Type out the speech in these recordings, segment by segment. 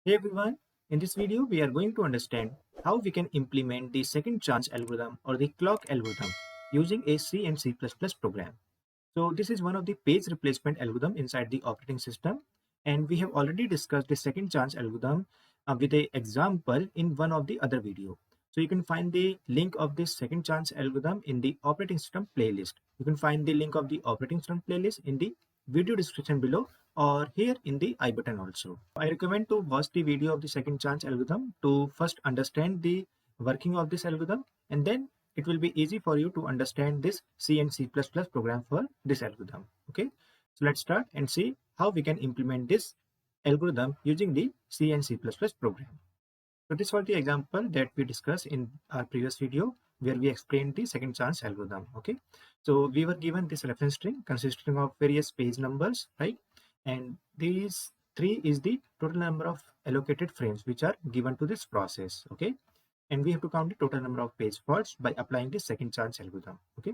Hey everyone, in this video we are going to understand how we can implement the second chance algorithm or the clock algorithm using a C and C++ program. So this is one of the page replacement algorithm inside the operating system, and we have already discussed the second chance algorithm with a example in one of the other video. So you can find the link of this second chance algorithm in the operating system playlist. You can find the link of the operating system playlist in the video description below or here in the I button also. I recommend to watch the video of the second chance algorithm to first understand the working of this algorithm, and then it will be easy for you to understand this C and C++ program for this algorithm. Okay, so let's start and see how we can implement this algorithm using the C and C++ program. So this was the example that we discussed in our previous video where we explained the second chance algorithm. Okay, so we were given this reference string consisting of various page numbers, right? And these three is the total number of allocated frames which are given to this process. Okay, and we have to count the total number of page faults by applying the second chance algorithm. Okay,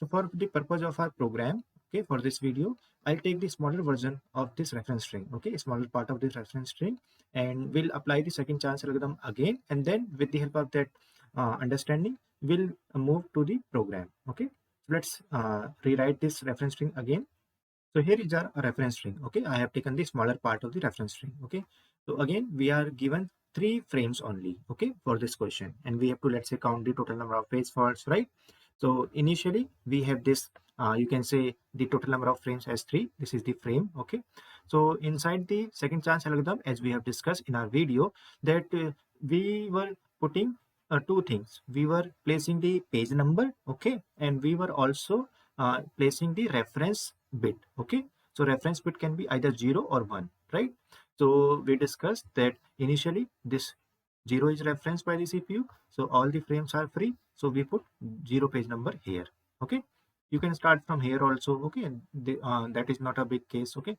so for the purpose of our program, okay, for this video, I'll take the smaller version of this reference string, okay, a smaller part of this reference string, and we'll apply the second chance algorithm again, and then with the help of that understanding, we'll move to the program. Okay, so let's rewrite this reference string again. So here is our reference string. Okay, I have taken the smaller part of the reference string. Okay, so again we are given 3 frames only, okay, for this question, and we have to, let's say, count the total number of page faults, right? So initially we have this, you can say the total number of frames as 3. This is the frame. Okay, so inside the second chance algorithm, as we have discussed in our video, that we were putting two things. We were placing the page number, okay, and we were also placing the reference bit. Okay, so reference bit can be either 0 or 1, right? So we discussed that initially this 0 is referenced by the CPU, so all the frames are free, so we put 0 page number here. Okay, you can start from here also. Okay, and that is not a big case. Okay,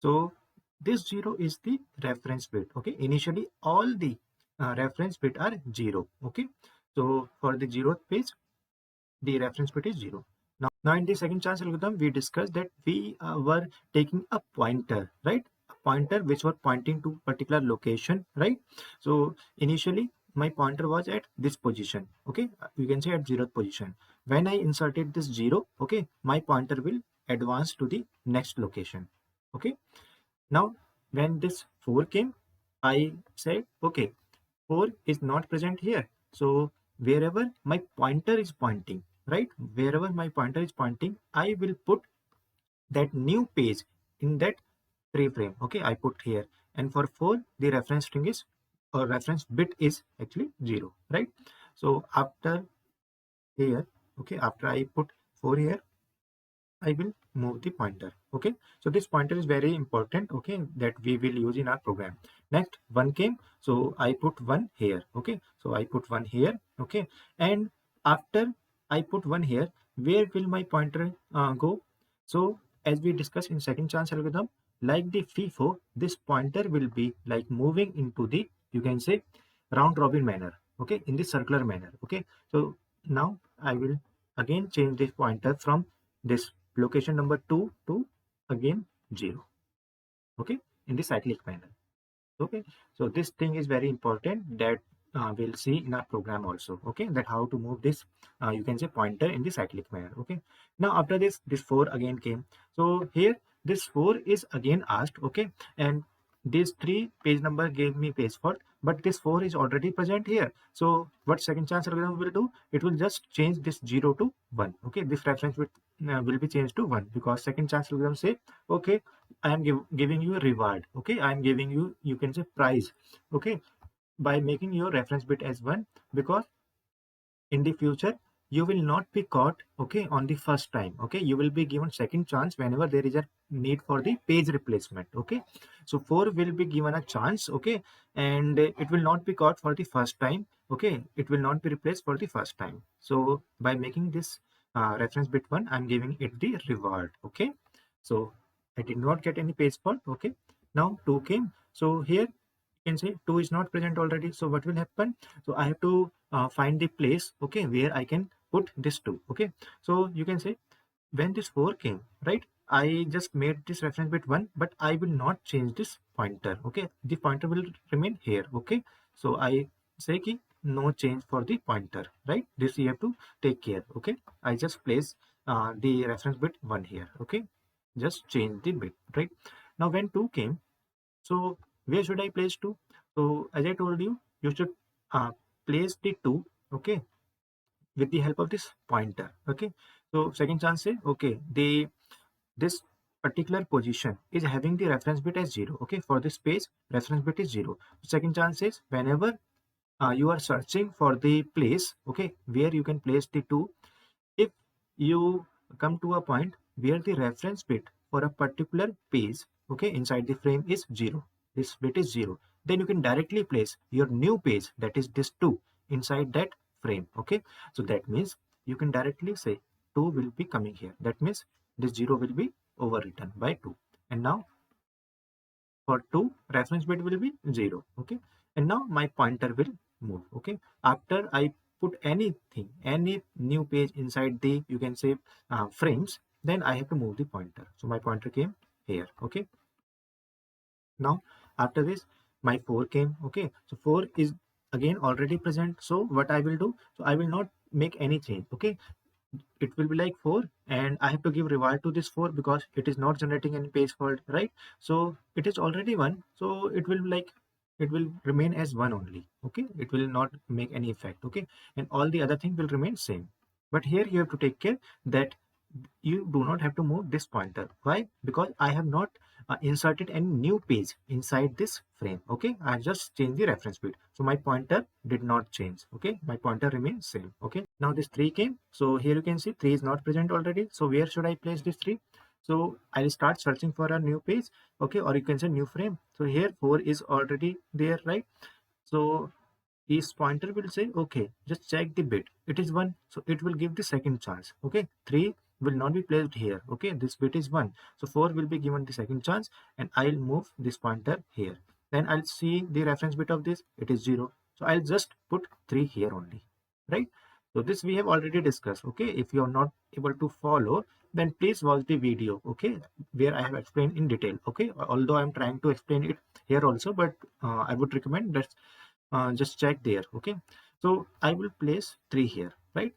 so this 0 is the reference bit. Okay, initially all the reference bit are 0. Okay, so for the 0th page the reference bit is 0. Now in the second chance algorithm, we discussed that we were taking a pointer, right? A pointer which were pointing to particular location, right? So initially my pointer was at this position. Okay, you can say at 0th position. When I inserted this 0, okay, my pointer will advance to the next location. Okay, now when this 4 came, I said, okay, 4 is not present here. So wherever my pointer is pointing, right, wherever my pointer is pointing, I will put that new page in that 3 frame. Okay, I put here, and for 4 the reference string is, or reference bit is actually 0, right? So after here, okay, after I put 4 here, I will move the pointer. Okay, so this pointer is very important, okay, that we will use in our program. Next 1 came, so I put 1 here. Okay, so I put 1 here. Okay, and after I put 1 here, where will my pointer go? So as we discussed in second chance algorithm, like the FIFO, this pointer will be like moving into the, you can say, round robin manner. Okay, in the circular manner. Okay, so now I will again change this pointer from this location number 2 to again 0. Okay, in the cyclic manner. Okay, so this thing is very important that we'll see in our program also. Okay, that how to move this, you can say, pointer in the cyclic manner. Okay, now after this 4 again came. So here this 4 is again asked. Okay, and this 3 page number gave me page fault, but this 4 is already present here. So what second chance algorithm will do, it will just change this 0 to 1. Okay, this reference will be changed to 1, because second chance algorithm say, okay, I am giving you a reward. Okay, I am giving you, you can say, prize. Okay, by making your reference bit as 1, because in the future you will not be caught, okay, on the first time. Okay, you will be given second chance whenever there is a need for the page replacement. Okay, so 4 will be given a chance. Okay, and it will not be caught for the first time. Okay, it will not be replaced for the first time. So by making this reference bit 1, I'm giving it the reward. Okay, so I did not get any page fault. Okay, now 2 came. So here you can say 2 is not present already. So what will happen? So I have to find the place, okay, where I can put this 2. Okay, so you can say when this 4 came, right, I just made this reference bit 1, but I will not change this pointer. Okay, the pointer will remain here. Okay, so I say ki no change for the pointer, right? This you have to take care. Okay, I just place the reference bit 1 here. Okay, just change the bit, right? Now when 2 came, so where should I place 2? So as I told you, you should place the 2, okay, with the help of this pointer. Okay, so second chance say, okay, this particular position is having the reference bit as 0. Okay, for this page reference bit is 0. Second chance is whenever you are searching for the place, okay, where you can place the 2, if you come to a point where the reference bit for a particular page, okay, inside the frame is 0, this bit is 0, then you can directly place your new page, that is this 2, inside that frame. Okay, so that means you can directly say 2 will be coming here. That means this 0 will be overwritten by 2, and now for 2 reference bit will be 0. Okay, and now my pointer will move. Okay, after I put anything, any new page inside the, you can say, frames, then I have to move the pointer. So my pointer came here. Okay, now after this my 4 came. Okay, so 4 is again already present. So what I will do, so I will not make any change. Okay, it will be like 4, and I have to give reward to this 4 because it is not generating any page fault, right? So it is already 1, so it will be like, it will remain as 1 only. Okay, it will not make any effect. Okay, and all the other thing will remain same. But here you have to take care that you do not have to move this pointer. Why? Because I have not inserted any new page inside this frame. Okay, I just changed the reference bit, so my pointer did not change. Okay, my pointer remains same. Okay, now this 3 came, so here you can see 3 is not present already. So where should I place this 3? So I'll start searching for a new page. Okay, or you can say new frame. So here 4 is already there, right? So this pointer will say, okay, just check the bit, it is 1, so it will give the second chance. Okay, 3 will not be placed here. Okay, this bit is 1, so 4 will be given the second chance, and I'll move this pointer here. Then I'll see the reference bit of this, it is 0, so I'll just put 3 here only, right? So this we have already discussed. Okay, if you are not able to follow, then please watch the video, okay, where I have explained in detail. Okay, although I'm trying to explain it here also, but I would recommend that just check there. Okay, so I will place 3 here, right?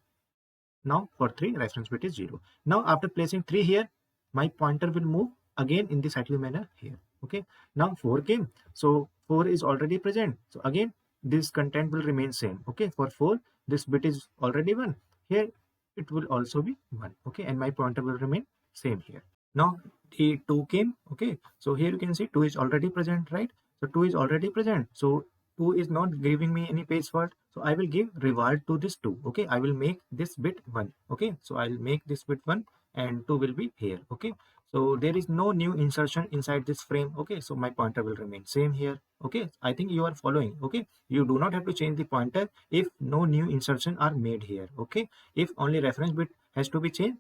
Now for 3 reference bit is 0. Now after placing 3 here, my pointer will move again in the cyclic manner here. Okay, now 4 came, so 4 is already present, so again this content will remain same. Okay, for 4 this bit is already 1, here it will also be 1. Okay, and my pointer will remain same here. Now the 2 came. Okay, so here you can see 2 is already present, right? So 2 is already present, so 2 is not giving me any page fault, so I will give reward to this 2. Okay, I will make this bit 1. Okay, so I'll make this bit 1, and 2 will be here. Okay, so there is no new insertion inside this frame. Okay, so my pointer will remain same here. Okay, I think you are following. Okay, you do not have to change the pointer if no new insertion are made here. Okay, if only reference bit has to be changed,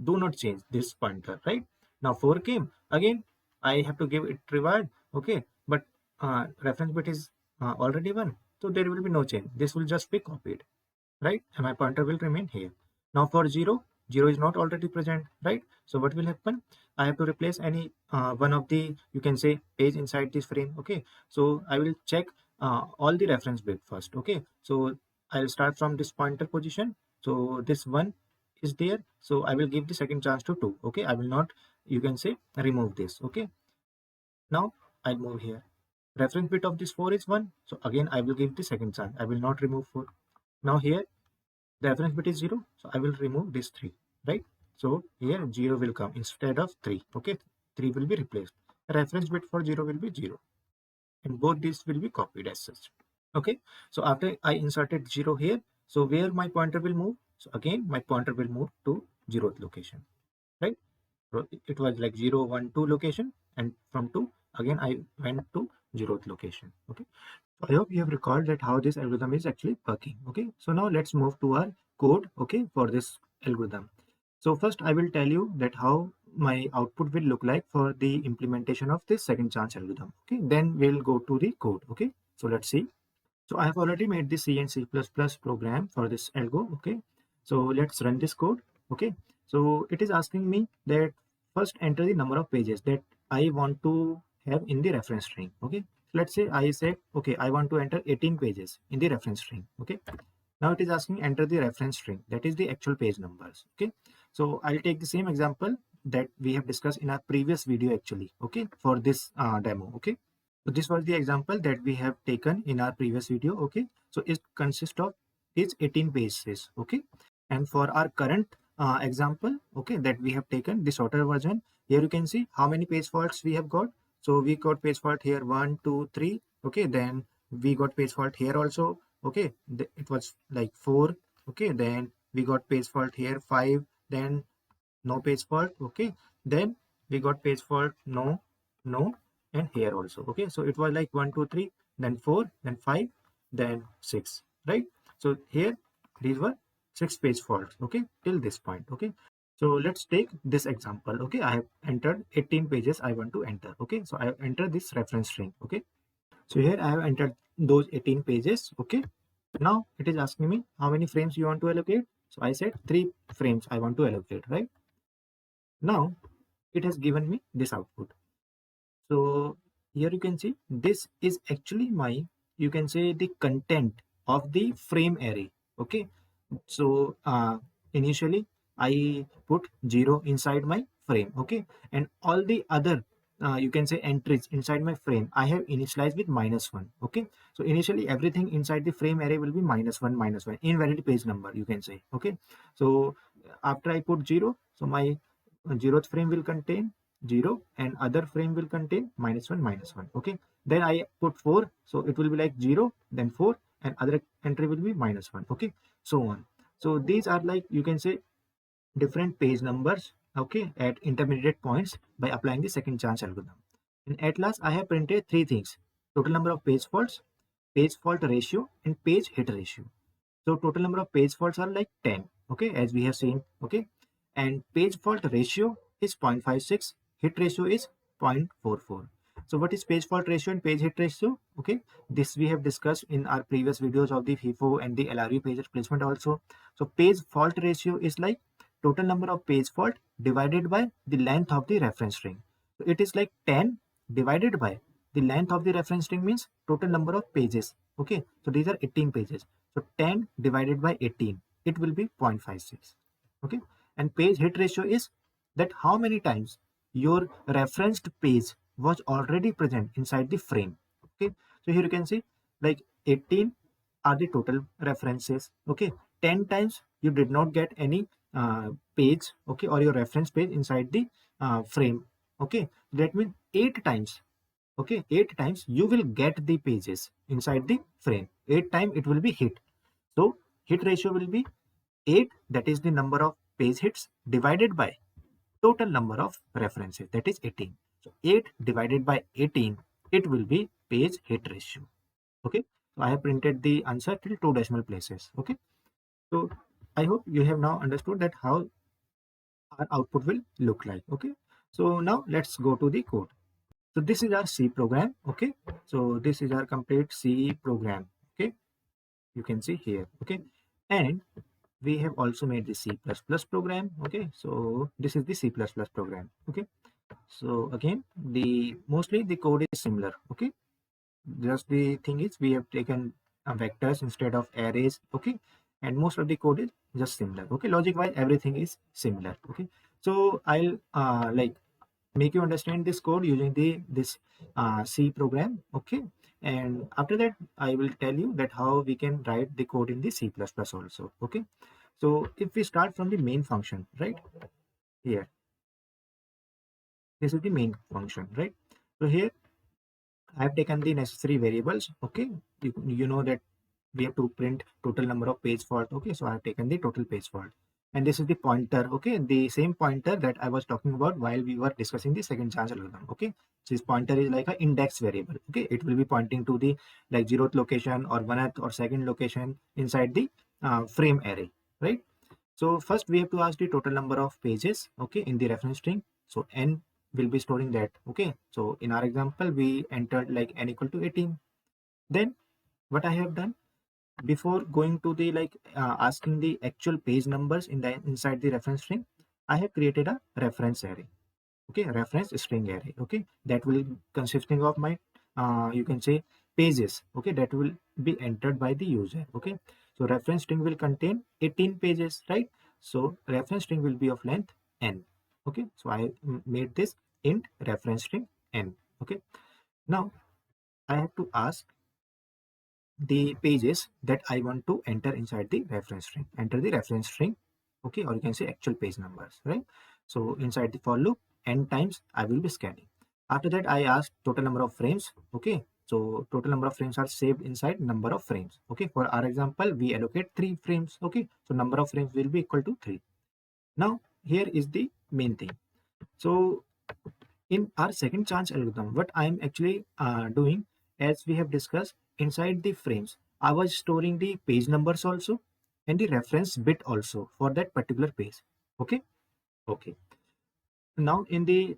do not change this pointer, right? Now 4 came again, I have to give it reward. Okay, but reference bit is already 1, so there will be no change, this will just be copied, right? And my pointer will remain here. Now for 0, 0 is not already present, right? So what will happen, I have to replace any one of the, you can say, page inside this frame. Okay, so I will check all the reference bit first. Okay, so I'll start from this pointer position, so this 1 is there, so I will give the second chance to 2. Okay, I will not, you can say, remove this. Okay, now I'll move here, reference bit of this 4 is 1, so again I will give the second chance, I will not remove 4. Now here the reference bit is 0, so I will remove this 3, right? So here 0 will come instead of 3. Okay, 3 will be replaced, reference bit for 0 will be 0, and both these will be copied as such. Okay, so after I inserted 0 here, so where my pointer will move, so again my pointer will move to 0th location, right? So it was like 0, 1, 2 location, and from 2 again I went to 0th location. Okay, so I hope you have recalled that how this algorithm is actually working. Okay, so now let's move to our code, okay, for this algorithm. So first I will tell you that how my output will look like for the implementation of this second chance algorithm. Okay, then we'll go to the code. Okay, so let's see. So I have already made the C and C++ program for this algo. Okay, so let's run this code. Okay, so it is asking me that first enter the number of pages that I want to have in the reference string. Okay, let's say I said, okay, I want to enter 18 pages in the reference string. Okay, now it is asking enter the reference string, that is the actual page numbers. Okay, so I'll take the same example that we have discussed in our previous video actually, okay, for this demo. Okay, so this was the example that we have taken in our previous video. Okay, so it consists of is 18 pages. Okay, and for our current example, okay, that we have taken the shorter version, here you can see how many page faults we have got. So we got page fault here 1 2 3. Okay, then we got page fault here also. Okay, it was like 4. Okay, then we got page fault here 5, then no page fault. Okay, then we got page fault no, and here also. Okay, so it was like 1 2 3, then 4, then 5, then 6, right? So here these were 6 page faults, okay, till this point. Okay, so let's take this example. Okay, I have entered 18 pages I want to enter. Okay, so I have entered this reference string. Okay, so here I have entered those 18 pages. Okay, now it is asking me how many frames you want to allocate. So I said 3 frames I want to allocate, right? Now it has given me this output. So here you can see this is actually my, you can say, the content of the frame array. Okay, so initially I put 0 inside my frame. Okay, and all the other you can say entries inside my frame I have initialized with -1. Okay, so initially everything inside the frame array will be -1 invalid page number, you can say. Okay, so after I put 0, so my 0th frame will contain 0 and other frame will contain -1. Okay, then I put 4, so it will be like 0 then 4 and other entry will be -1. Okay, so on. So these are like, you can say, different page numbers, okay, at intermediate points by applying the second chance algorithm. And at last I have printed 3 things: total number of page faults, page fault ratio, and page hit ratio. So total number of page faults are like 10, okay, as we have seen. Okay, and page fault ratio is 0.56, hit ratio is 0.44. So what is page fault ratio and page hit ratio? Okay, this we have discussed in our previous videos of the FIFO and the LRU page replacement also. So page fault ratio is like total number of page fault divided by the length of the reference string. So it is like 10 divided by the length of the reference string, means total number of pages. Okay, so these are 18 pages. So 10 divided by 18, it will be 0.56. Okay, and page hit ratio is that how many times your referenced page was already present inside the frame. Okay, so here you can see like 18 are the total references. Okay, 10 times you did not get any page, okay, or your reference page inside the frame. Okay, that means 8 times. Okay, 8 times you will get the pages inside the frame. 8 times it will be hit. So hit ratio will be 8, that is the number of page hits, divided by total number of references, that is 18. So 8 divided by 18, it will be page hit ratio. Okay, so I have printed the answer till 2 decimal places. Okay, so I hope you have now understood that how our output will look like. Okay, so now let's go to the code. So this is our C program. Okay, so this is our complete C program. Okay, you can see here. Okay, and we have also made the C++ program. Okay, so this is the C++ program. Okay, so again, mostly the code is similar. Okay, just the thing is we have taken vectors instead of arrays. Okay, and most of the code is just similar. Okay, logic wise everything is similar. Okay, so I'll like make you understand this code using this C program. Okay, and after that I will tell you that how we can write the code in the C++ also. Okay, so if we start from the main function, right here, this is the main function, right? So here I have taken the necessary variables. Okay, you know that we have to print total number of page fault. Okay, so I have taken the total page fault, and this is the pointer. Okay, the same pointer that I was talking about while we were discussing the second chance algorithm. Okay, so this pointer is like an index variable. Okay, it will be pointing to the like 0th location or 1th or 2nd location inside the frame array, right? So first we have to ask the total number of pages, okay, in the reference string. So n will be storing that. Okay, so in our example we entered like n equal to 18. Then what I have done, before going to the like asking the actual page numbers inside the reference string, I have created a reference array. okay, reference string array, okay, that will consisting of my you can say pages, okay, that will be entered by the user, okay. So reference string will contain 18 pages, right? So reference string will be of length n, okay. So I made this int reference string n, okay. Now I have to ask the pages that I want to enter inside the reference string. Enter the reference string, okay, or you can say actual page numbers, right? So inside the for loop, n times I will be scanning. After that, I ask total number of frames, okay. So total number of frames are saved inside number of frames, okay. For our example, we allocate 3 frames, okay. So number of frames will be equal to 3. Now here is the main thing. So in our second chance algorithm, what I am actually doing, as we have discussed, inside the frames, I was storing the page numbers also and the reference bit also for that particular page. Okay. Okay. Now in the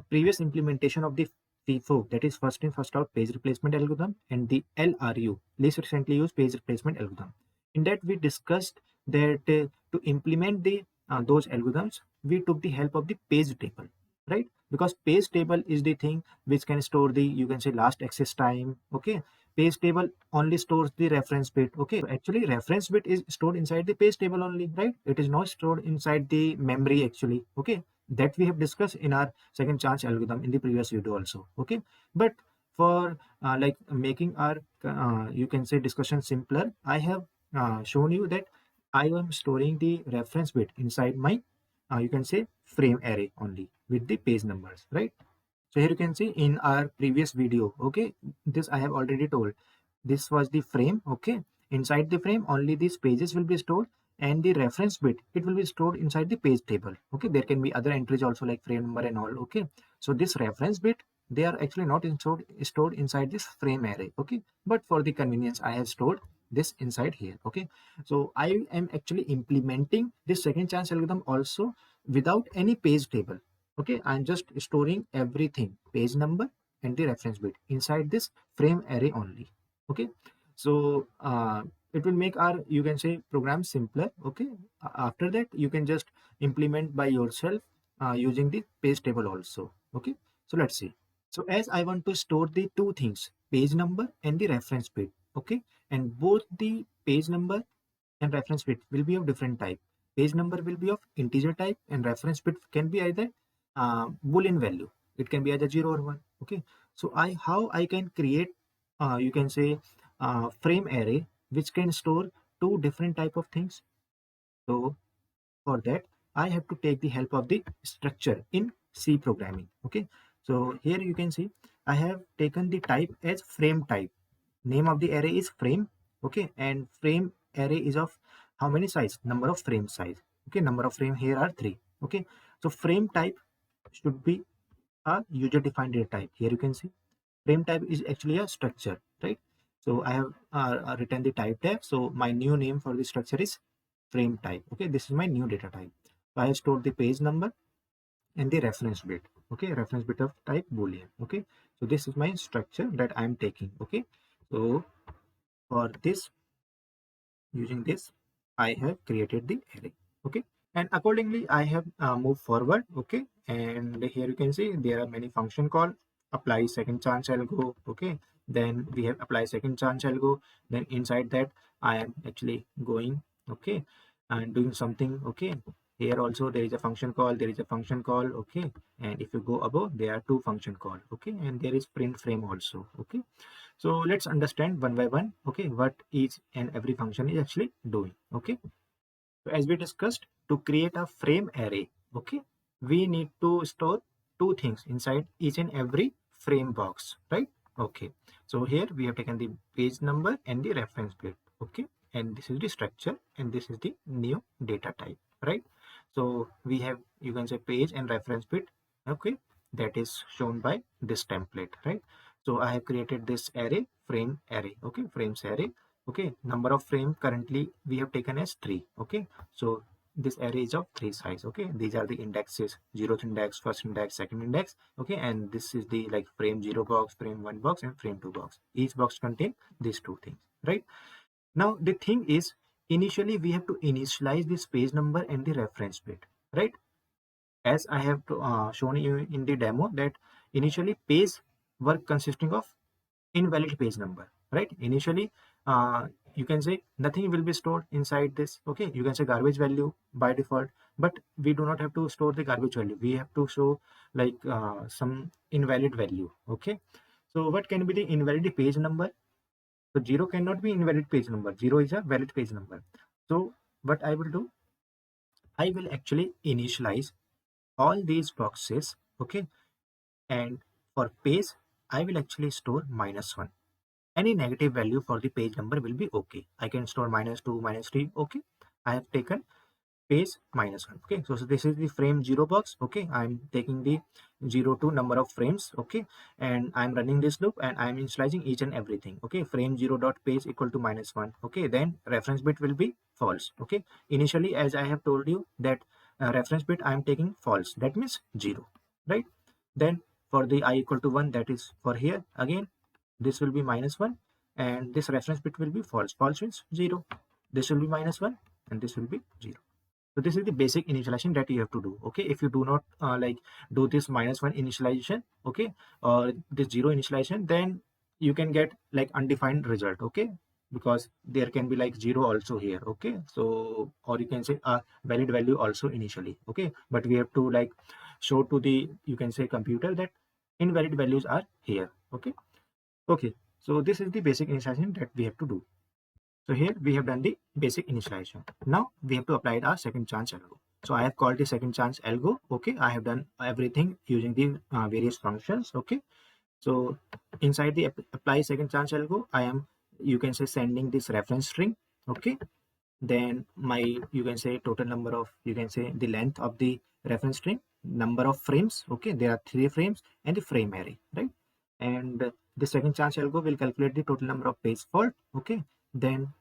previous implementation of the FIFO, that is first in first out page replacement algorithm, and the LRU, least recently used page replacement algorithm, in that we discussed that to implement the those algorithms, we took the help of the page table, right? Because page table is the thing which can store the, you can say, last access time, okay. Page table only stores the reference bit, okay. So actually reference bit is stored inside the page table only, right? It is not stored inside the memory actually, okay. That we have discussed in our second chance algorithm in the previous video also, okay. But for like making our you can say discussion simpler, I have shown you that I am storing the reference bit inside my you can say frame array only with the page numbers, right? So here you can see in our previous video, okay, this I have already told. This was the frame, okay. Inside the frame, only these pages will be stored, and the reference bit, it will be stored inside the page table, okay. There can be other entries also like frame number and all, okay. So this reference bit, they are actually not stored inside this frame array, okay. But for the convenience, I have stored this inside here, okay. So I am actually implementing this second chance algorithm also without any page table, okay. I'm just storing everything, page number and the reference bit inside this frame array only, okay. So it will make our, you can say, program simpler, okay. After that, you can just implement by yourself using the page table also, okay. So let's see. So as I want to store the two things, page number and the reference bit, okay, and both the page number and reference bit will be of different type. Page number will be of integer type and reference bit can be either boolean value. It can be either 0 or 1, okay. So how I can create you can say frame array which can store two different type of things. So for that, I have to take the help of the structure in C programming, okay. So here you can see I have taken the type as frame type. Name of the array is frame, okay, and frame array is of how many size? Number of frame size, okay. Number of frame here are 3, okay. So frame type should be a user defined data type. Here you can see frame type is actually a structure, right? So I have written the type tag. So my new name for the structure is frame type, okay. This is my new data type. So I have stored the page number and the reference bit, okay. Reference bit of type boolean, okay. So this is my structure that I am taking, okay. So for this, using this, I have created the array, okay. And accordingly I have moved forward, okay. And here you can see there are many function called apply second chance algo, okay. Then we have apply second chance algo. Then inside that I am actually going, okay, and doing something, okay. Here also there is a function call, there is a function call, okay. And if you go above, there are two function call, okay. And there is print frame also, okay. So let's understand one by one, okay, what each and every function is actually doing, okay. So as we discussed, to create a frame array, okay, we need to store two things inside each and every frame box, right? Okay. So here we have taken the page number and the reference bit, okay, and this is the structure and this is the new data type, right? So we have, you can say, page and reference bit, okay, that is shown by this template, right? So I have created this array, frame array, okay, frames array, okay. Number of frame currently we have taken as 3, okay. So this array is of 3 size, okay. These are the indexes, 0th index, first index, second index, okay. And this is the like frame 0 box, frame 1 box, and frame 2 box. Each box contain these two things, right? Now the thing is, initially we have to initialize this page number and the reference bit, right? as I have shown you in the demo, that initially page were consisting of invalid page number, right? Initially, you can say nothing will be stored inside this. Okay, you can say garbage value by default, but we do not have to store the garbage value. We have to show like some invalid value. Okay, so what can be the invalid page number? So 0 cannot be invalid page number. 0 is a valid page number. So what I will do, I will actually initialize all these boxes. Okay, and for page, I will actually store -1. Any negative value for the page number will be okay. I can store -2, -3. Okay, I have taken page -1. Okay, so this is the frame 0 box. Okay, I'm taking the 0 to number of frames. Okay, and I'm running this loop and I'm initializing each and everything. Okay, frame 0 dot page equal to -1. Okay, then reference bit will be false. Okay, initially, as I have told you that reference bit I'm taking false, that means 0, right? Then for the I equal to 1, that is for here again, this will be -1, and this reference bit will be false. False means 0. This will be -1 and this will be 0. So this is the basic initialization that you have to do. Okay, if you do not like do this -1 initialization, okay, or this 0 initialization, then you can get like undefined result. Okay, because there can be like 0 also here. Okay, so or you can say a valid value also initially. Okay, but we have to like show to the, you can say, computer that invalid values are here. Okay, okay, so this is the basic initialization that we have to do. So here we have done the basic initialization. Now we have to apply our second chance algo. So I have called the second chance algo. Okay, I have done everything using the various functions. Okay, so inside the apply second chance algo, I am, you can say, sending this reference string. Okay, then my, you can say, total number of, you can say, the length of the reference string, number of frames. Okay, there are 3 frames and the frame array, right? And the second chance algo will calculate the total number of page fault. Okay, then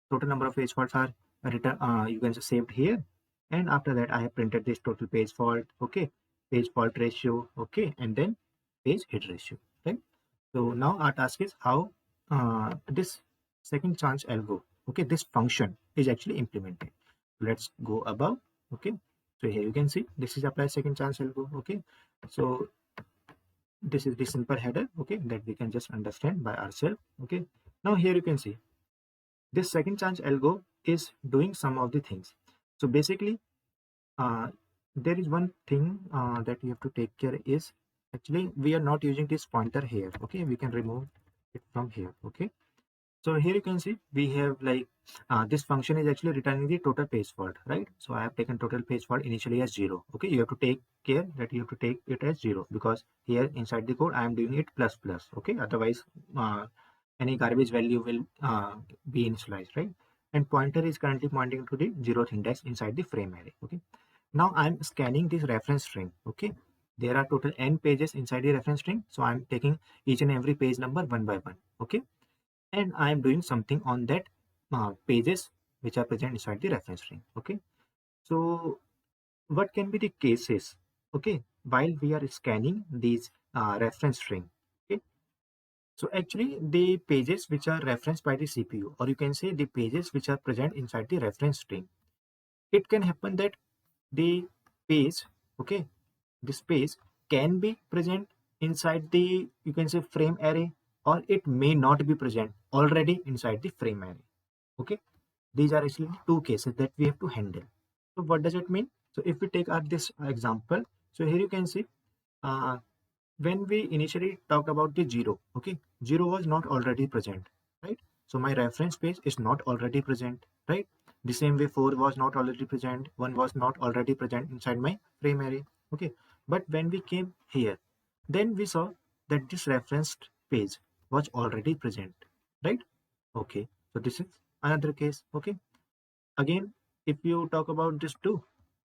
total number of page faults are written, you can say, saved here, and after that I have printed this total page fault. Okay, page fault ratio. Okay, and then page hit ratio, right? So now our task is how this second chance algo, okay, this function is actually implemented. Let's go above. Okay, so here you can see this is apply second chance algo. Okay, so this is the simple header, okay, that we can just understand by ourselves. Okay, now here you can see this second chance algo is doing some of the things. So basically, uh, there is one thing that you have to take care is, actually we are not using this pointer here. Okay, we can remove it from here. Okay, so here you can see we have like this function is actually returning the total page fault, right? So I have taken total page fault initially as 0. Okay, you have to take care that you have to take it as 0, because here inside the code I am doing it plus plus. Okay, otherwise any garbage value will be initialized, right? And pointer is currently pointing to the 0th index inside the frame array. Okay, now I'm scanning this reference string. Okay, there are total n pages inside the reference string, so I'm taking each and every page number one by one. Okay, and I am doing something on that pages which are present inside the reference string. Okay, so what can be the cases, okay, while we are scanning these reference string? Okay, so actually the pages which are referenced by the CPU, or you can say the pages which are present inside the reference string, it can happen that the page, okay, this page can be present inside the, you can say, frame array, or it may not be present already inside the frame array. Okay, these are actually two cases that we have to handle. So what does it mean? So if we take this example, so here you can see uh, when we initially talked about the 0, okay, 0 was not already present, right? So my reference page is not already present, right? The same way 4 was not already present, 1 was not already present inside my frame array. Okay, but when we came here, then we saw that this referenced page was already present, right? Okay, so this is another case. Okay, again, if you talk about this 2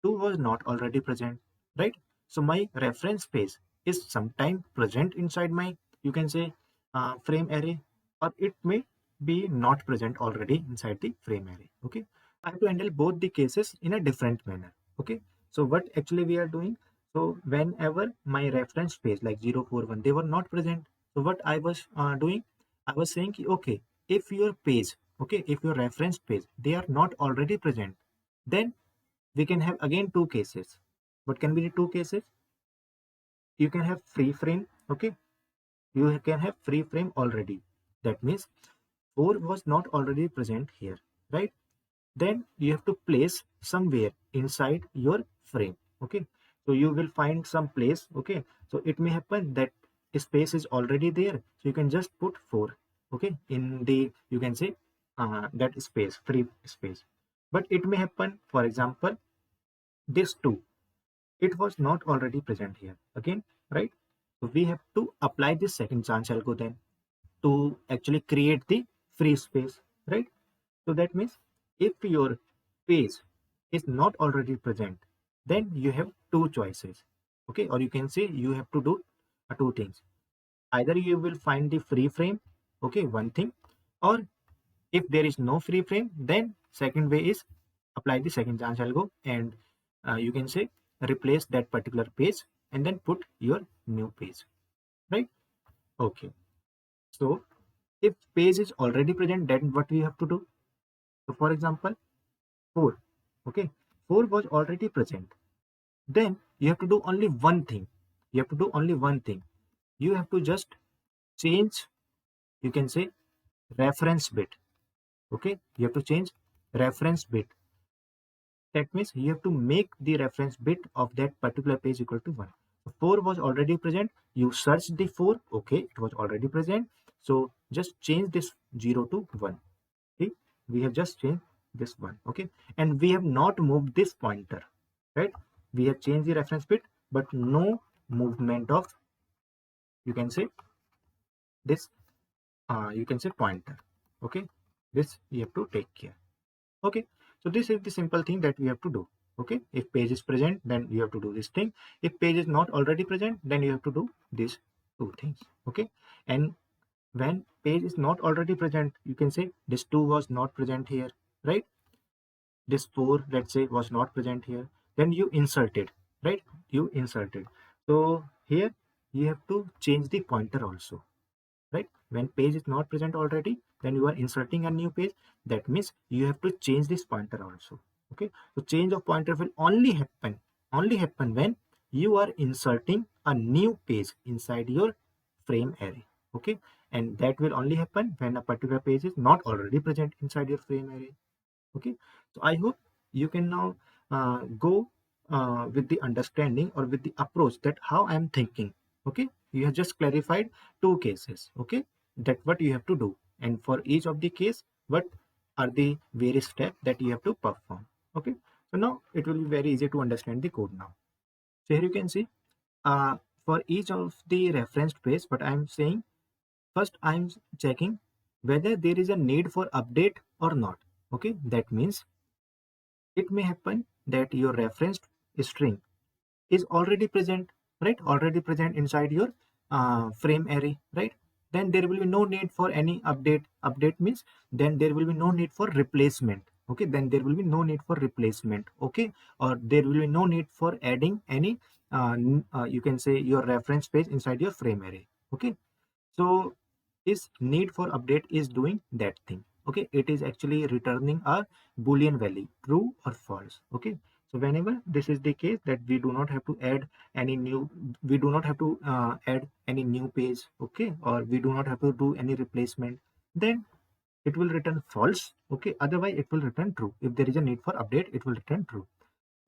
was not already present, right? So my reference page is sometime present inside my, you can say, frame array, or it may be not present already inside the frame array. Okay, I have to handle both the cases in a different manner. Okay, so what actually we are doing, so whenever my reference page like 041, they were not present, so what I was doing, I was saying okay, if your page, okay, if your reference page, they are not already present, then we can have again two cases. What can be the two cases? You can have free frame, okay? You can have free frame already. That means 4 was not already present here, right? Then you have to place somewhere inside your frame, okay? So you will find some place, okay? So it may happen that space is already there, so you can just put 4, okay, in the, you can say, that space, free space. But it may happen, for example, this 2, it was not already present here again, right? So we have to apply the second chance algorithm to actually create the free space, right? So that means if your page is not already present, then you have two choices, okay? Or you can say you have to do two things. Either you will find the free frame, okay, one thing, or if there is no free frame, then second way is apply the second chance algo and you can say replace that particular page and then put your new page, right? Okay. So if page is already present, then what we have to do? So for example, 4, okay, 4 was already present. Then you have to do only one thing. You have to do only one thing. You have to just change, you can say, reference bit, okay? You have to change reference bit. That means you have to make the reference bit of that particular page equal to 1. So 4 was already present. You search the 4, okay, it was already present. So just change this 0 to 1. Okay, we have just changed this one, okay, and we have not moved this pointer, right? We have changed the reference bit, but no movement of, you can say, this you can say pointer, okay? This you have to take care, okay? So this is the simple thing that we have to do, okay? If page is present, then you have to do this thing. If page is not already present, then you have to do these two things, okay? And when page is not already present, you can say this 2 was not present here, right? This 4, let's say, was not present here. Then you inserted, right? You inserted. So here you have to change the pointer also, right? When page is not present already, then you are inserting a new page. That means you have to change this pointer also, okay? So change of pointer will only happen when you are inserting a new page inside your frame array, okay? And that will only happen when a particular page is not already present inside your frame array, okay? So I hope you can now go with the understanding or with the approach that how I am thinking, okay? You have just clarified two cases, okay, that what you have to do, and for each of the case what are the various steps that you have to perform, okay? So now it will be very easy to understand the code now. So here you can see uh, for each of the referenced page, what I am saying, first I am checking whether there is a need for update or not, okay? That means it may happen that your referenced string is already present, right? Already present inside your frame array, right? Then there will be no need for any update. Update means then there will be no need for replacement, okay? Then there will be no need for replacement, okay? Or there will be no need for adding any you can say your reference page inside your frame array, okay? So this need for update is doing that thing, okay? It is actually returning a boolean value, true or false, okay? So whenever this is the case that we do not have to add any new, we do not have to add any new page, okay, or we do not have to do any replacement, then it will return false, okay? Otherwise it will return true. If there is a need for update, it will return true,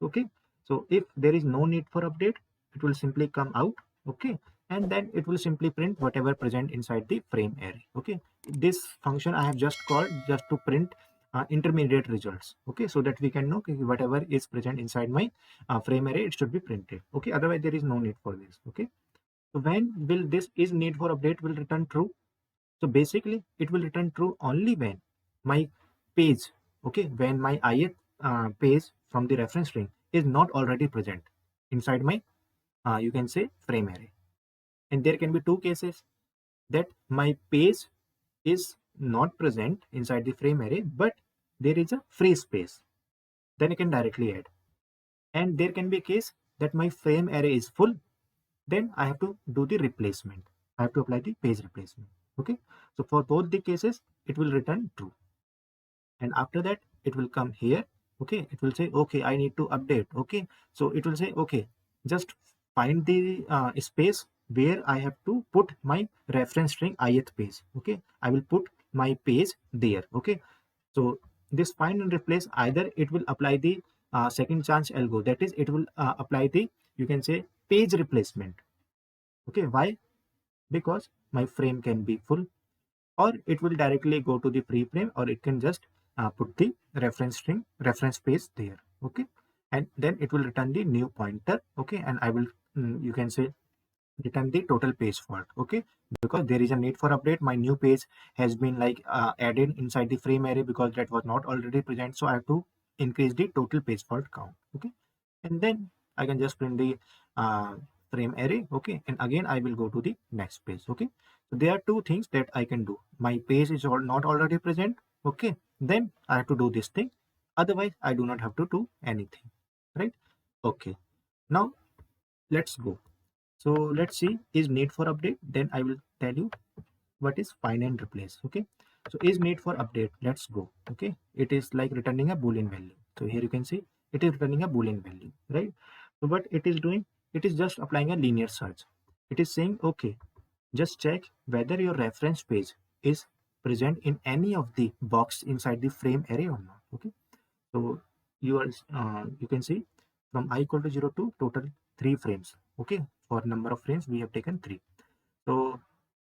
okay? So if there is no need for update, it will simply come out, okay, and then it will simply print whatever present inside the frame array, okay? This function I have just called just to print intermediate results, okay, so that we can know, okay, whatever is present inside my frame array, it should be printed, okay? Otherwise there is no need for this, okay? So when will this is need for update will return true? So basically it will return true only when my page, okay, when my ith page from the reference string is not already present inside my you can say frame array. And there can be two cases, that my page is not present inside the frame array, but there is a free space, then I can directly add. And there can be a case that my frame array is full, then I have to do the replacement. I have to apply the page replacement, okay? So for both the cases, it will return true. And after that, it will come here Okay, it will say, okay, I need to update. Okay, so it will say, okay, just find the space where I have to put my reference string ith page. Okay, I will put my page there. Okay, so this find and replace, either it will apply the second chance algo, that is, it will apply the, you can say, page replacement. Okay, why? Because my frame can be full, or it will directly go to the free frame, or it can just put the reference string, reference page there. Okay, and then it will return the new pointer. Okay, and I will, you can say, return the total page fault. Okay, because there is a need for update. My new page has been like added inside the frame array because that was not already present, so I have to increase the total page fault count. Okay, and then I can just print the uh, frame array. Okay, and again I will go to the next page. Okay, so there are two things that I can do. My page is not already present. Okay, then I have to do this thing, otherwise I do not have to do anything, right? Okay, now let's go. So let's see, is need for update, then I will tell you what is find and replace. Okay, so is need for update, let's go. Okay, it is like returning a boolean value. So here you can see it is returning a boolean value, right? So what it is doing, it is just applying a linear search. It is saying, okay, just check whether your reference page is present in any of the box inside the frame array or not. Okay, so you are you can see from I equal to 0 to total 3 frames. Okay, for number of frames we have taken 3. So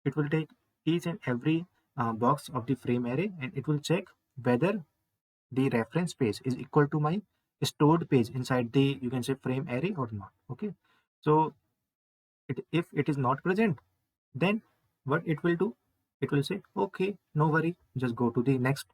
it will take each and every box of the frame array, and it will check whether the reference page is equal to my stored page inside the, you can say, frame array or not. Okay, so if it is not present, then what it will do, it will say, okay, no worry, just go to the next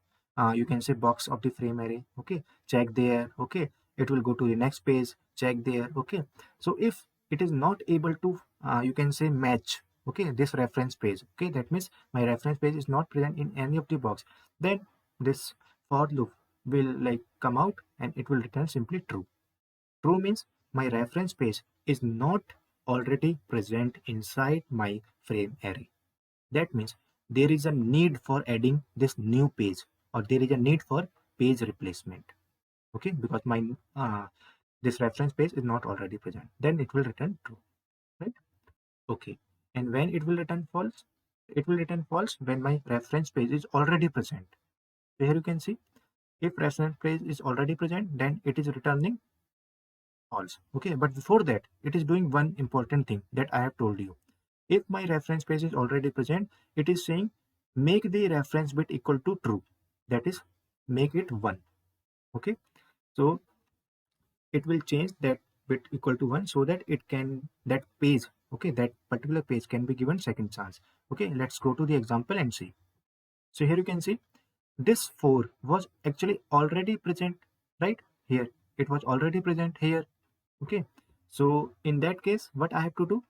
you can say box of the frame array. Okay, check there. Okay, it will go to the next page, check there. Okay, so if it is not able to you can say match, okay, this reference page, okay, that means my reference page is not present in any of the box, then this for loop will like come out, and it will return simply true. True means my reference page is not already present inside my frame array. That means there is a need for adding this new page, or there is a need for page replacement. Okay, because my this reference page is not already present. Then it will return true, right? Okay, and when it will return false, it will return false when my reference page is already present. So here you can see, if reference page is already present, then it is returning false. Okay, but before that, it is doing one important thing that I have told you. If my reference page is already present, it is saying make the reference bit equal to true. That is, make it 1. Okay, so it will change that bit equal to 1 so that it can, that page, okay, that particular page can be given second chance. Okay, let's go to the example and see. So here you can see this 4 was actually already present, right? Here it was already present here. Okay, so in that case, what I have to do,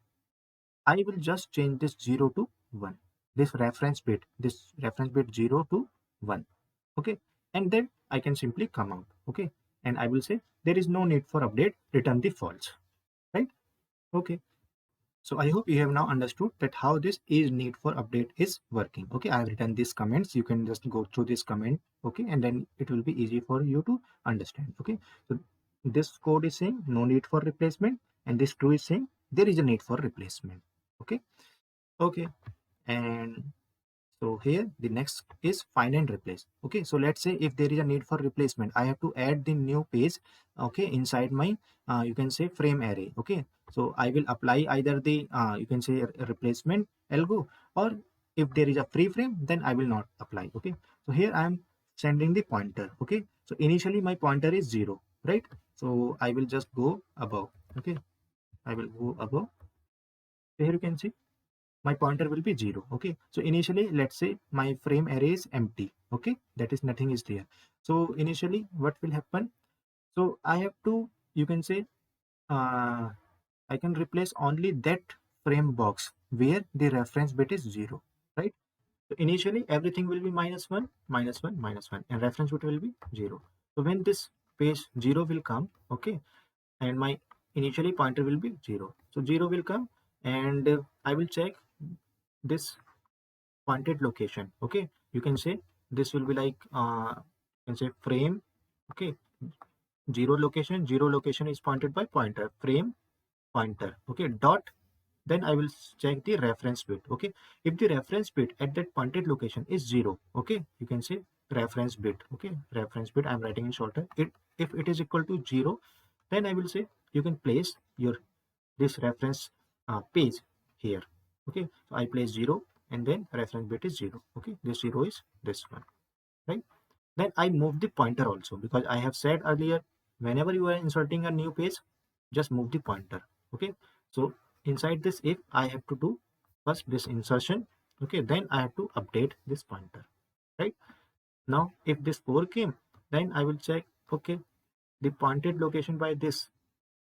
I will just change this 0 to 1. This reference bit 0 to 1. Okay, and then I can simply come out. Okay, and I will say there is no need for update, return the false, right? Okay, so I hope you have now understood that how this is need for update is working. Okay, I have written these comments. You can just go through this comment. Okay, and then it will be easy for you to understand. Okay, so this code is saying no need for replacement, and this true is saying there is a need for replacement. Okay, okay, and so here the next is find and replace. Okay, so let's say if there is a need for replacement, I have to add the new page, okay, inside my you can say frame array. Okay, so I will apply either the you can say a replacement algo, or if there is a free frame, then I will not apply. Okay, so here I am sending the pointer. Okay, so initially my pointer is 0, right? So I will just go above. Okay, I will go above. So here you can see my pointer will be 0. Okay, so initially let's say my frame array is empty. Okay, that is nothing is there. So initially what will happen, so I have to, you can say, I can replace only that frame box where the reference bit is 0, right? So initially everything will be -1 -1 -1, and reference bit will be 0. So when this page 0 will come, okay, and my initially pointer will be 0, so 0 will come, and I will check this pointed location. Okay, you can say this will be like you can say frame, okay, 0 location is pointed by pointer, frame pointer, okay, dot, then I will check the reference bit. Okay, if the reference bit at that pointed location is 0, okay, you can say reference bit. Okay, reference bit I'm writing in shorter. If it is equal to 0, then I will say you can place your this reference page here. Okay, so I place 0 and then reference bit is 0. Okay, this 0 is this one, right? Then I move the pointer also, because I have said earlier, whenever you are inserting a new page, just move the pointer. Okay, so inside this if I have to do first this insertion, okay, then I have to update this pointer, right? Now if this 4 came, then I will check, okay, the pointed location by this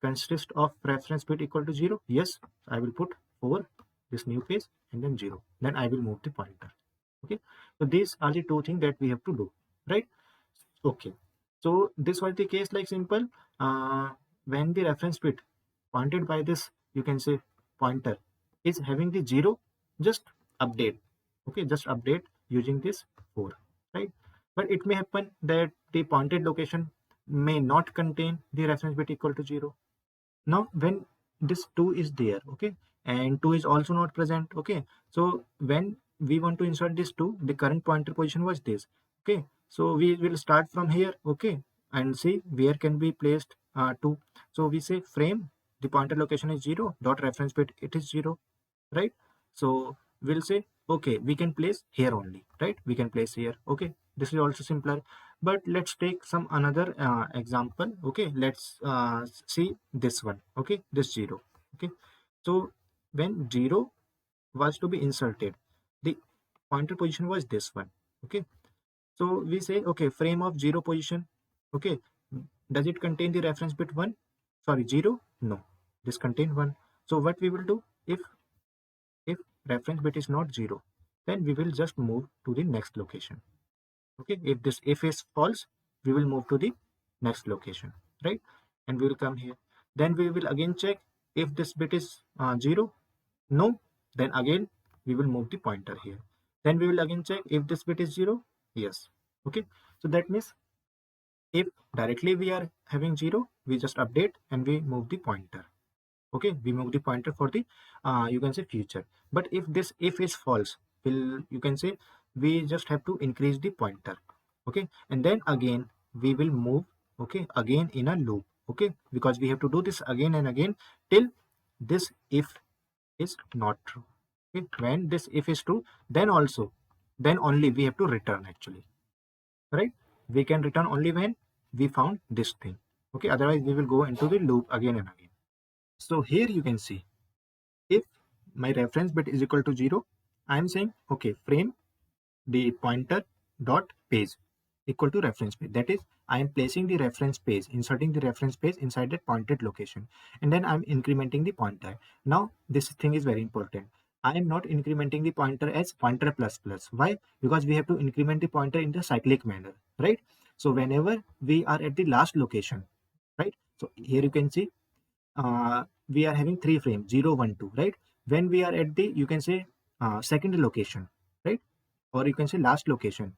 consists of reference bit equal to 0. Yes, I will put 4 this new page and then 0, then I will move the pointer. Okay, so these are the two things that we have to do, right? Okay, so this was the case, like simple. When the reference bit pointed by this, you can say pointer, is having the 0, just update. Okay, just update using this 4, right? But it may happen that the pointed location may not contain the reference bit equal to 0. Now when this 2 is there, okay, and 2 is also not present, okay, so when we want to insert this 2, the current pointer position was this. Okay, so we will start from here, okay, and see where can be placed 2. So we say frame, the pointer location is 0, dot reference bit it is 0, right? So we'll say, okay, we can place here only, right? We can place here. Okay, this is also simpler. But let's take some another example. Okay, let's see this one. Okay, this 0. Okay, so when 0 was to be inserted, the pointer position was this one. Okay, so we say, okay, frame of 0 position. Okay, does it contain the reference bit 1? Sorry, 0? No, this contain 1. So what we will do, if reference bit is not 0, then we will just move to the next location. Okay, if this if is false, we will move to the next location, right? And we will come here. Then we will again check if this bit is 0. No, then again we will move the pointer here. Then we will again check if this bit is 0. Yes. Okay, so that means if directly we are having 0, we just update and we move the pointer. Okay, we move the pointer for the you can say future. But if this if is false, will you can say we just have to increase the pointer. Okay, and then again we will move, okay, again in a loop. Okay, because we have to do this again and again till this if is not true. Okay, when this if is true, then only we have to return actually, right? We can return only when we found this thing. Okay, otherwise we will go into the loop again and again. So here you can see, if my reference bit is equal to 0, I am saying, okay, frame the pointer dot page equal to reference page. That is, I am placing the reference page, inserting the reference page inside that pointed location, and then I'm incrementing the pointer. Now, this thing is very important. I am not incrementing the pointer as pointer plus plus. Why? Because we have to increment the pointer in the cyclic manner, right? So whenever we are at the last location, right? So here you can see we are having 3 frames 0 1 2, right? When we are at the you can say second location, right? Or you can say last location.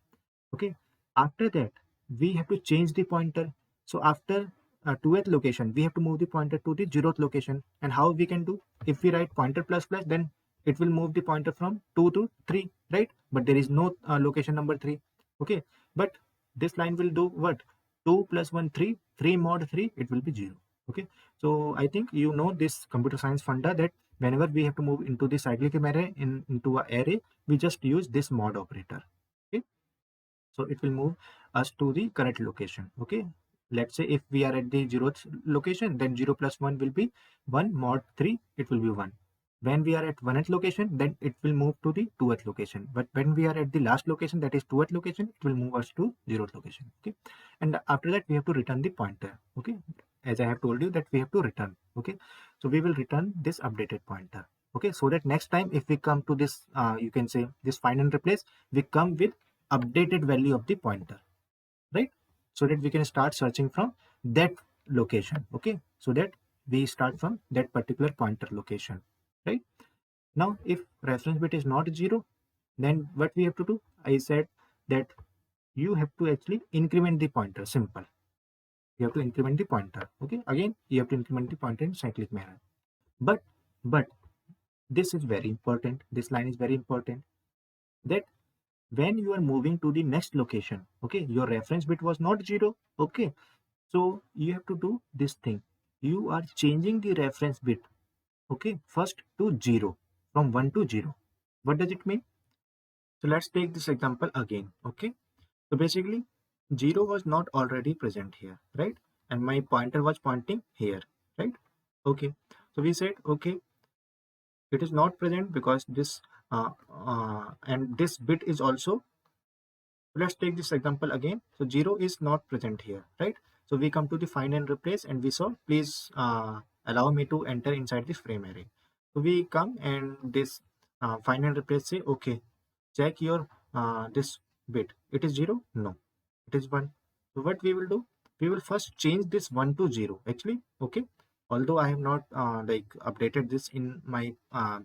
Okay, after that we have to change the pointer. So after 2th location we have to move the pointer to the 0th location. And how we can do? If we write pointer plus plus, then it will move the pointer from 2 to 3, right? But there is no location number 3. Okay, but this line will do what? 2 plus 1 3, 3 mod 3, it will be 0. Okay, so I think you know this computer science funda, that whenever we have to move into the cyclic array into an array, we just use this mod operator. Okay, so it will move us to the correct location. Okay, let's say if we are at the 0th location, then 0 plus 1 will be 1 mod 3, it will be 1. When we are at 1th location, then it will move to the 2th location. But when we are at the last location, that is 2th location, it will move us to 0th location. Okay, and after that we have to return the pointer. Okay, as I have told you that we have to return. Okay, so we will return this updated pointer. Okay, so that next time if we come to this you can say this find and replace, we come with updated value of the pointer, right? So that we can start searching from that location. Okay, so that we start from that particular pointer location, right? Now if reference bit is not 0, then what we have to do? I said that you have to actually increment the pointer. Simple. You have to increment the pointer. Okay, again you have to increment the pointer in cyclic manner. But this is very important. This line is very important, that when you are moving to the next location, okay, your reference bit was not 0. Okay, so you have to do this thing. You are changing the reference bit, okay, first to 0, from 1 to 0. What does it mean? So let's take this example again. Okay, so basically 0 was not already present here, right? And my pointer was pointing here, right? Okay, so we said, okay, it is not present because this and this bit is also. Let's take this example again. So 0 is not present here, right? So we come to the find and replace, and we saw, please allow me to enter inside this frame array. So we come and this find and replace say, okay, check your this bit. It is 0? No, it is 1. So what we will do? We will first change this 1 to 0 actually. Okay, although I have not like updated this in my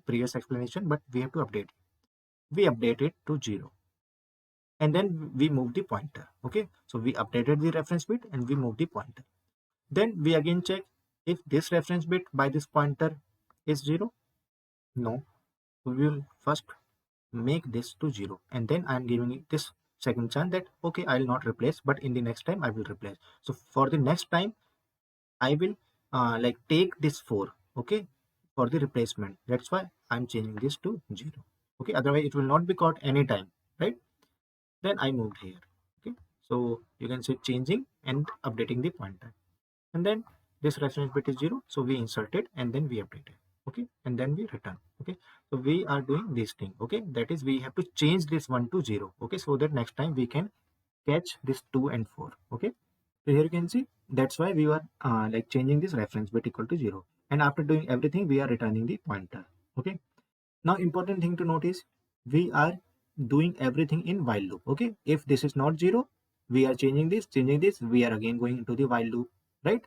previous explanation, but we have to update. We update it to 0, and then we move the pointer. Okay, so we updated the reference bit and we move the pointer. Then we again check if this reference bit by this pointer is 0. No, so we will first make this to 0, and then I'm giving it this second chance that, okay, I'll not replace, but in the next time I will replace. So for the next time I will like take this 4, okay, for the replacement. That's why I'm changing this to 0. Okay, otherwise it will not be caught anytime, right? Then I moved here. Okay, so you can say changing and updating the pointer, and then this reference bit is 0, so we insert it and then we update it. Okay, and then we return. Okay, so we are doing this thing. Okay, that is, we have to change this 1 to 0. Okay, so that next time we can catch this 2 and 4. Okay, so here you can see, that's why we were like changing this reference bit equal to 0, and after doing everything we are returning the pointer. Okay, now important thing to note is, we are doing everything in while loop. Okay, if this is not 0, we are changing this, we are again going into the while loop, right?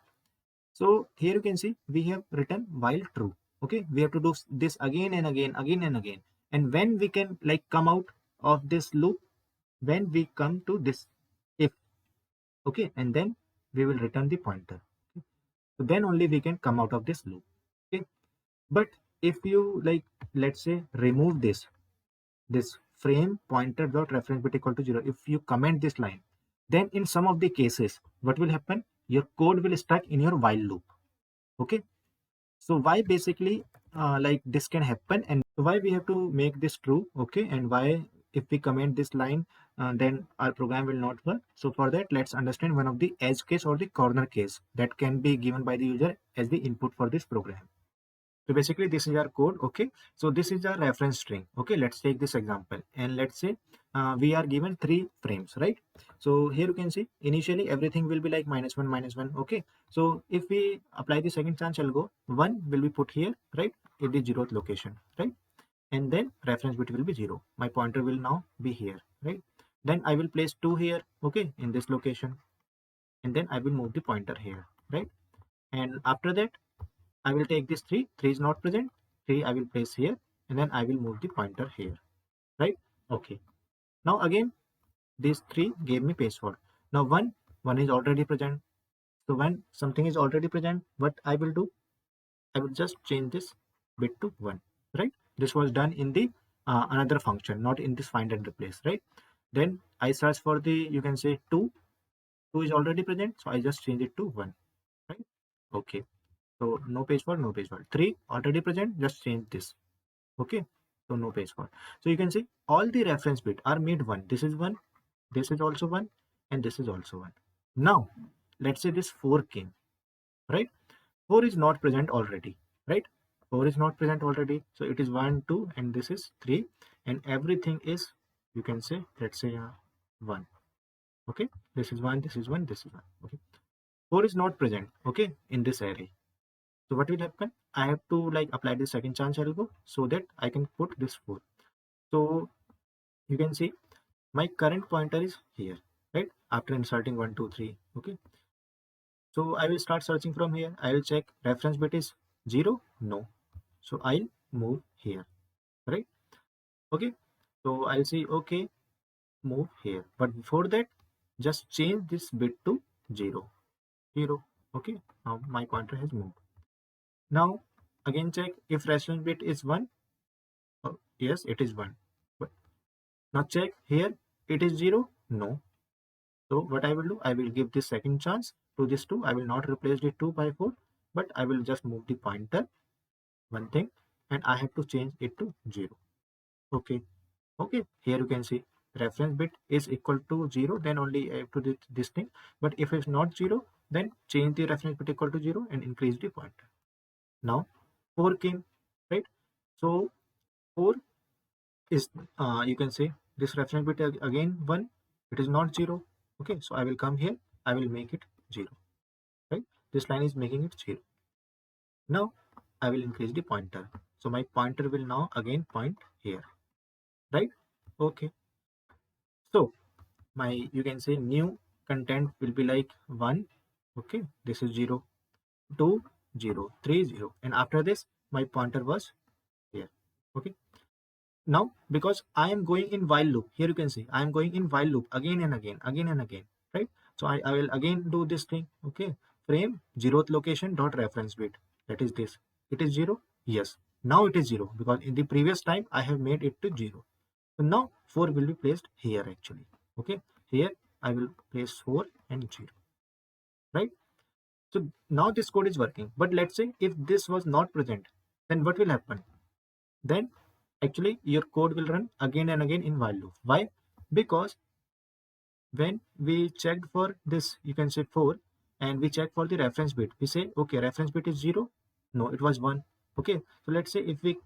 So here you can see we have written while true. Okay, we have to do this again and again, again and again. And when we can like come out of this loop, when we come to this if, okay, and then we will return the pointer. Okay? So then only we can come out of this loop. Okay, but if you like, let's say, remove this frame pointer dot reference bit equal to 0, if you comment this line, then in some of the cases what will happen, your code will stuck in your while loop. Okay, so why basically like this can happen, and why we have to make this true. Okay, and why if we comment this line then our program will not work. So for that, let's understand one of the edge case or the corner case that can be given by the user as the input for this program. So basically this is our code. Okay, so this is our reference string. Okay, let's take this example, and let's say we are given 3 frames, right? So here you can see initially everything will be like -1 -1. Okay, so if we apply the second chance algo, 1 will be put here, right, in the 0th location, right? And then reference bit will be 0. My pointer will now be here, right? Then I will place 2 here, okay, in this location, and then I will move the pointer here, right? And after that I will take this 3. 3 is not present. 3 I will place here, and then I will move the pointer here, right? Okay. Now again, these 3 gave me password. Now 1 is already present. So when something is already present, what I will do? I will just change this bit to 1, right? This was done in the another function, not in this find and replace, right? Then I search for the, you can say 2. 2 is already present, so I just change it to 1, right? Okay. So no page fault, no page fault. 3 already present, just change this. Okay, so no page fault. So you can see all the reference bit are made 1. This is 1, this is also 1, and this is also 1. Now let's say this 4 came, right? 4 is not present already, right? 4 is not present already, so it is 1, 2, and this is 3, and everything is, you can say, let's say 1. Okay, this is 1, this is 1, this is 1. Okay, 4 is not present, okay, in this array. So what will happen? I have to like apply the second chance algo so that I can put this 4. So you can see my current pointer is here, right? After inserting 1, 2, 3. Okay. So I will start searching from here. I will check reference bit is 0. No. So I'll move here, right? Okay. So I'll see, okay, move here. But before that, just change this bit to 0. 0. Okay, now my pointer has moved. Now again check if reference bit is 1. Oh, yes, it is 1. But now check here, it is 0. No. So what I will do, I will give this second chance to this 2. I will not replace the 2 by 4, but I will just move the pointer, one thing, and I have to change it to 0. Okay. Okay, here you can see reference bit is equal to 0, then only I have to do this thing. But if it's not 0, then change the reference bit equal to 0 and increase the pointer. Now 4 came, right? So 4 is, you can say this reference bit again 1, it is not 0. Okay, so I will come here, I will make it 0, right? This line is making it 0. Now I will increase the pointer. So my pointer will now again point here, right? Okay. So my, you can say new content will be like 1. Okay, this is 0, 2, 0, 3, 0, and after this my pointer was here. Okay, now because I am going in while loop, here you can see I am going in while loop again and again, right? So I will again do this thing. Okay, frame 0th location dot reference bit, that is this, it is 0. Yes, now it is 0 because in the previous time I have made it to 0. So now 4 will be placed here actually. Okay, here I will place 4 and 0, right? So now this code is working. But let's say if this was not present, then what will happen? Then actually your code will run again and again in while loop. Why? Because when we checked for this, you can say 4, and we check for the reference bit, we say okay, reference bit is 0. No, it was 1. Okay, so let's say if we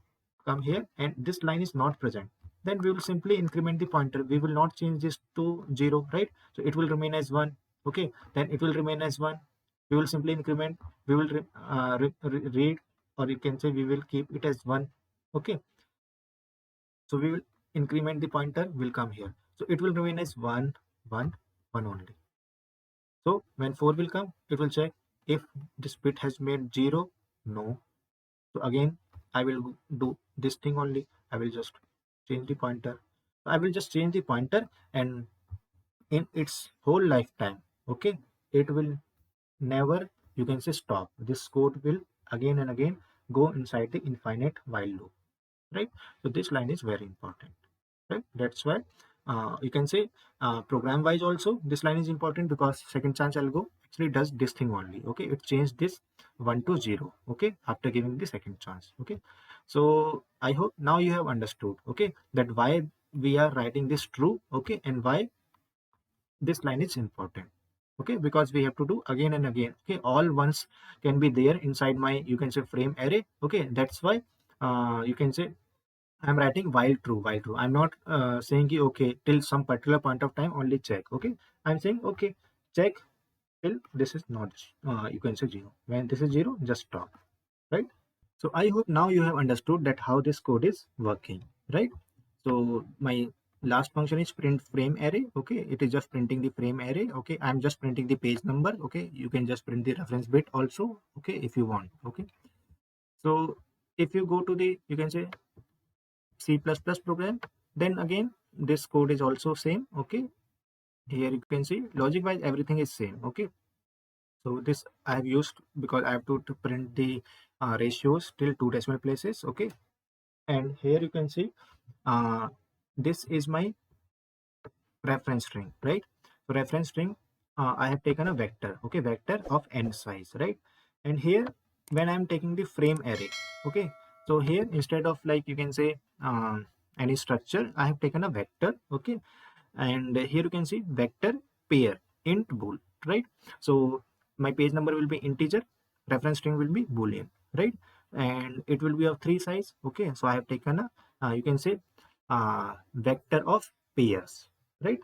come here and this line is not present, then we will simply increment the pointer. We will not change this to 0, right? So it will remain as 1. Okay, then it will remain as 1. We will simply increment, we will read, or you can say we will keep it as 1. Okay, so we will increment the pointer, will come here, so it will remain as 1 1 1 only. So when 4 will come, it will check if this bit has made 0. No. So again I will do this thing only, I will just change the pointer. I will just change the pointer, and in its whole lifetime, okay, it will never, you can say, stop. This code will again and again go inside the infinite while loop, right? So this line is very important, right? That's why you can say program wise also this line is important, because second chance algo actually does this thing only. Okay, it changed this 1 to 0, okay, after giving the second chance. Okay, so I hope now you have understood, okay, that why we are writing this true, okay, and why this line is important. Okay, because we have to do again and again. Okay, all ones can be there inside my, you can say, frame array. Okay, that's why you can say I'm writing while true, while true. I'm not saying ki, okay, till some particular point of time only check. Okay, I'm saying okay, check till this is not, you can say 0. When this is 0, just stop, right? So I hope now you have understood that how this code is working, right? So my last function is print frame array. Okay, it is just printing the frame array. Okay, I'm just printing the page number. Okay, you can just print the reference bit also, okay, if you want. Okay, so if you go to the, you can say, C++ program, then again this code is also same. Okay, here you can see logic wise everything is same. Okay, so this I have used because I have to print the ratios till 2 decimal places. Okay, and here you can see this is my reference string, right? So reference string, I have taken a vector, okay, vector of n size, right? And here when I'm taking the frame array, okay, so here instead of, like, you can say any structure, I have taken a vector. Okay, and here you can see vector pair int bool, right? So my page number will be integer, reference string will be boolean, right? And it will be of 3 size. Okay, so I have taken a you can say vector of pairs, right?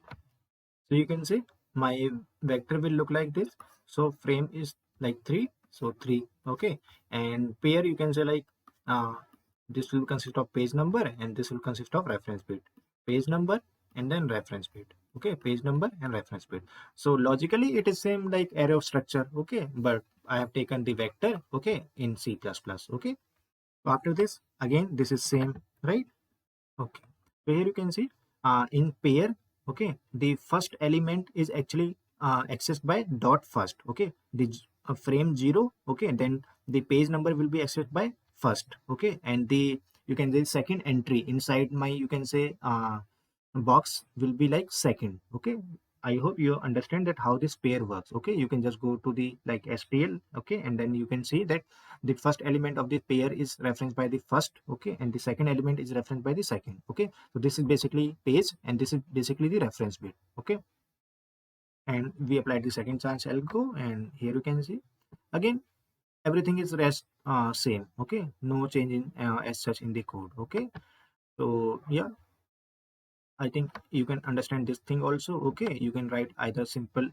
So you can say my vector will look like this. So frame is like 3, so 3. Okay, and pair, you can say like this will consist of page number, and this will consist of reference bit, page number and then reference bit. Okay, page number and reference bit. So logically it is same like array of structure. Okay, but I have taken the vector, okay, in C++. Okay, after this again this is same, right? Okay, so here you can see in pair, okay, the first element is actually accessed by dot first. Okay, the frame 0. Okay, then the page number will be accessed by first. Okay, and the you can say second entry inside my, you can say, box will be like second. Okay, I hope you understand that how this pair works. Okay, you can just go to the like STL. Okay, and then you can see that the first element of the pair is referenced by the first. Okay, and the second element is referenced by the second. Okay, so this is basically page and this is basically the reference bit. Okay, and we applied the second chance algo, and here you can see again everything is rest same. Okay, no change in as such in the code. Okay, so yeah, I think you can understand this thing also. Okay, you can write either simple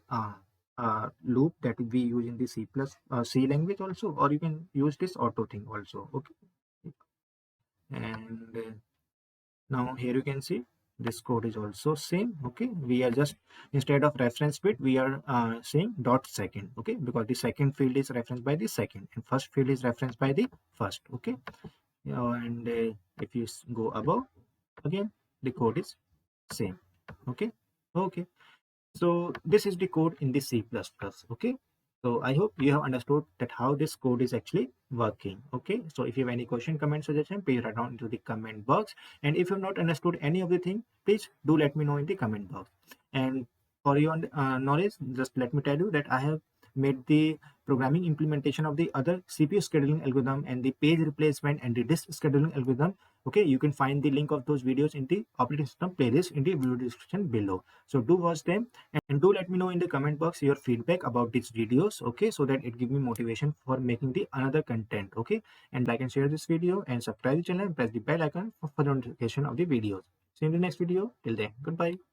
loop that we use in the C language also, or you can use this auto thing also. Okay, and now here you can see this code is also same. Okay, we are just, instead of reference bit, we are saying dot second. Okay, because the second field is referenced by the second and first field is referenced by the first. Okay, and if you go above again, the code is same. Okay, okay, so this is the code in the C++. Okay, so I hope you have understood that how this code is actually working. Okay, so if you have any question, comment, suggestion, please write down into the comment box. And if you have not understood any of the thing, please do let me know in the comment box. And for your knowledge, just let me tell you that I have made the programming implementation of the other CPU scheduling algorithm and the page replacement and the disk scheduling algorithm. Okay, you can find the link of those videos in the operating system playlist in the video description below. So do watch them and do let me know in the comment box your feedback about these videos. Okay, so that it gives me motivation for making the another content. Okay, and like and share this video and subscribe the channel and press the bell icon for further notification of the videos. See you in the next video. Till then, goodbye.